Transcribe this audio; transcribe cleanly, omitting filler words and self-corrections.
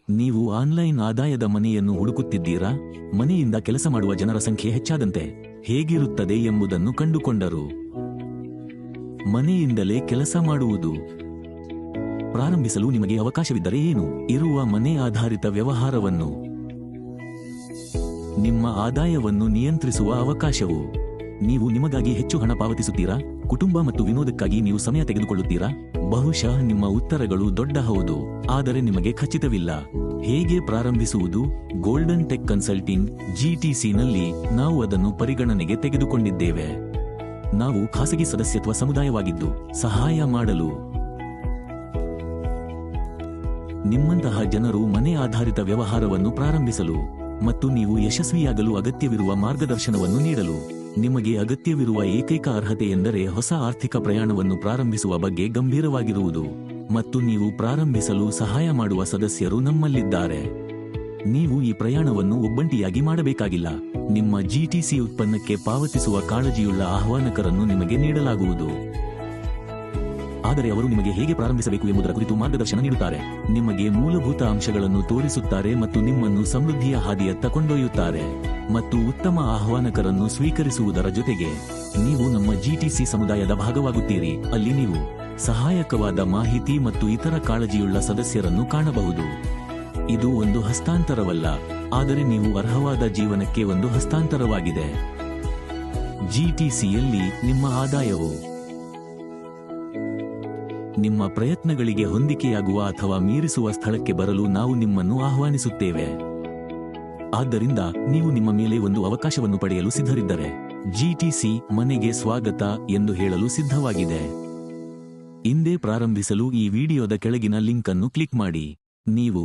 ನೀವು ಆನ್ಲೈನ್ ಆದಾಯದ ಮನೆಯನ್ನು ಹುಡುಕುತ್ತಿದ್ದೀರಾ? ಮನೆಯಿಂದ ಕೆಲಸ ಮಾಡುವ ಜನರ ಸಂಖ್ಯೆ ಹೆಚ್ಚಾದಂತೆ ಹೇಗಿರುತ್ತದೆ ಎಂಬುದನ್ನು ಕಂಡುಕೊಂಡರು. ಮನೆಯಿಂದಲೇ ಕೆಲಸ ಮಾಡುವುದು ಪ್ರಾರಂಭಿಸಲು ನಿಮಗೆ ಅವಕಾಶವಿದ್ದರೆ ಏನು? ಇರುವ ಮನೆ ಆಧಾರಿತ ವ್ಯವಹಾರವನ್ನು ನಿಮ್ಮ ಆದಾಯವನ್ನು ನಿಯಂತ್ರಿಸುವ ಅವಕಾಶವು. ನೀವು ನಿಮಗಾಗಿ ಹೆಚ್ಚು ಹಣ ಪಾವತಿಸುತ್ತೀರಾ? ಕುಟುಂಬ ಮತ್ತು ವಿನೋದಕ್ಕಾಗಿ ನೀವು ಸಮಯ ತೆಗೆದುಕೊಳ್ಳುತ್ತೀರಾ? ಬಹುಶಃ ನಿಮ್ಮ ಉತ್ತರಗಳು ದೊಡ್ಡ ಹೌದು, ಆದರೆ ನಿಮಗೆ ಖಚಿತವಿಲ್ಲ. ಹೇಗೆ ಪ್ರಾರಂಭಿಸುವುದು? ಗೋಲ್ಡನ್ ಟೆಕ್ ಕನ್ಸಲ್ಟಿಂಗ್ GTCನಲ್ಲಿ ನಾವು ಅದನ್ನು ಪರಿಗಣನೆಗೆ ತೆಗೆದುಕೊಂಡಿದ್ದೇವೆ. ನಾವು ಖಾಸಗಿ ಸದಸ್ಯತ್ವ ಸಮುದಾಯವಾಗಿದ್ದು ಸಹಾಯ ಮಾಡಲು ನಿಮ್ಮಂತಹ ಜನರು ಮನೆ ಆಧಾರಿತ ವ್ಯವಹಾರವನ್ನು ಪ್ರಾರಂಭಿಸಲು ಮತ್ತು ನೀವು ಯಶಸ್ವಿಯಾಗಲು ಅಗತ್ಯವಿರುವ ಮಾರ್ಗದರ್ಶನವನ್ನು ನೀಡಲು. ನಿಮಗೆ ಅಗತ್ಯವಿರುವ ಏಕೈಕ ಅರ್ಹತೆ ಎಂದರೆ ಹೊಸ ಆರ್ಥಿಕ ಪ್ರಯಾಣವನ್ನು ಪ್ರಾರಂಭಿಸುವ ಬಗ್ಗೆ ಗಂಭೀರವಾಗಿರುವುದು, ಮತ್ತು ನೀವು ಪ್ರಾರಂಭಿಸಲು ಸಹಾಯ ಮಾಡುವ ಸದಸ್ಯರು ನಮ್ಮಲ್ಲಿದ್ದಾರೆ. ನೀವು ಈ ಪ್ರಯಾಣವನ್ನು ಒಬ್ಬಂಟಿಯಾಗಿ ಮಾಡಬೇಕಾಗಿಲ್ಲ. ನಿಮ್ಮ GTC ಉತ್ಪನ್ನಕ್ಕೆ ಪಾವತಿಸುವ ಕಾಳಜಿಯುಳ್ಳ ಆಹ್ವಾನಕರನ್ನು ನಿಮಗೆ ನೀಡಲಾಗುವುದು, ಆದರೆ ಅವರು ನಿಮಗೆ ಹೇಗೆ ಪ್ರಾರಂಭಿಸಬೇಕು ಎಂಬುದರ ಕುರಿತು ಮಾರ್ಗದರ್ಶನ ನೀಡುತ್ತಾರೆ, ನಿಮಗೆ ಮೂಲಭೂತ ಅಂಶಗಳನ್ನು ತೋರಿಸುತ್ತಾರೆ ಮತ್ತು ನಿಮ್ಮನ್ನು ಸಮೃದ್ಧಿಯ ಹಾದಿಯತ್ತ ಕೊಂಡೊಯ್ಯುತ್ತಾರೆ. ಮತ್ತು ಉತ್ತಮ ಆಹ್ವಾನಕರನ್ನು ಸ್ವೀಕರಿಸುವುದರ ಜೊತೆಗೆ ನೀವು ನಮ್ಮ GTC ಸಮುದಾಯದ ಭಾಗವಾಗುತ್ತೀರಿ, ಅಲ್ಲಿ ನೀವು ಸಹಾಯಕವಾದ ಮಾಹಿತಿ ಮತ್ತು ಇತರ ಕಾಳಜಿಯುಳ್ಳ ಸದಸ್ಯರನ್ನು ಕಾಣಬಹುದು. ಇದು ಒಂದು ಹಸ್ತಾಂತರವಲ್ಲ, ಆದರೆ ನೀವು ಅರ್ಹವಾದ ಜೀವನಕ್ಕೆ ಒಂದು ಹಸ್ತಾಂತರವಾಗಿದೆ. GTCಯಲ್ಲಿ ನಿಮ್ಮ ಆದಾಯವು ನಿಮ್ಮ ಪ್ರಯತ್ನಗಳಿಗೆ ಹೊಂದಿಕೆಯಾಗುವ ಅಥವಾ ಮೀರಿಸುವ ಸ್ಥಳಕ್ಕೆ ಬರಲು ನಾವು ನಿಮ್ಮನ್ನು ಆಹ್ವಾನಿಸುತ್ತೇವೆ. ಆದ್ದರಿಂದ ನೀವು ನಿಮ್ಮ ಮೇಲೆ ಒಂದು ಅವಕಾಶವನ್ನು ಪಡೆಯಲು ಸಿದ್ಧರಿದ್ದರೆ GTC ಮನೆಗೆ ಸ್ವಾಗತ ಎಂದು ಹೇಳಲು ಸಿದ್ಧವಾಗಿದೆ. ಇಂದೇ ಪ್ರಾರಂಭಿಸಲು ಈ ವಿಡಿಯೋದ ಕೆಳಗಿನ ಲಿಂಕ್ ಅನ್ನು ಕ್ಲಿಕ್ ಮಾಡಿ. ನೀವು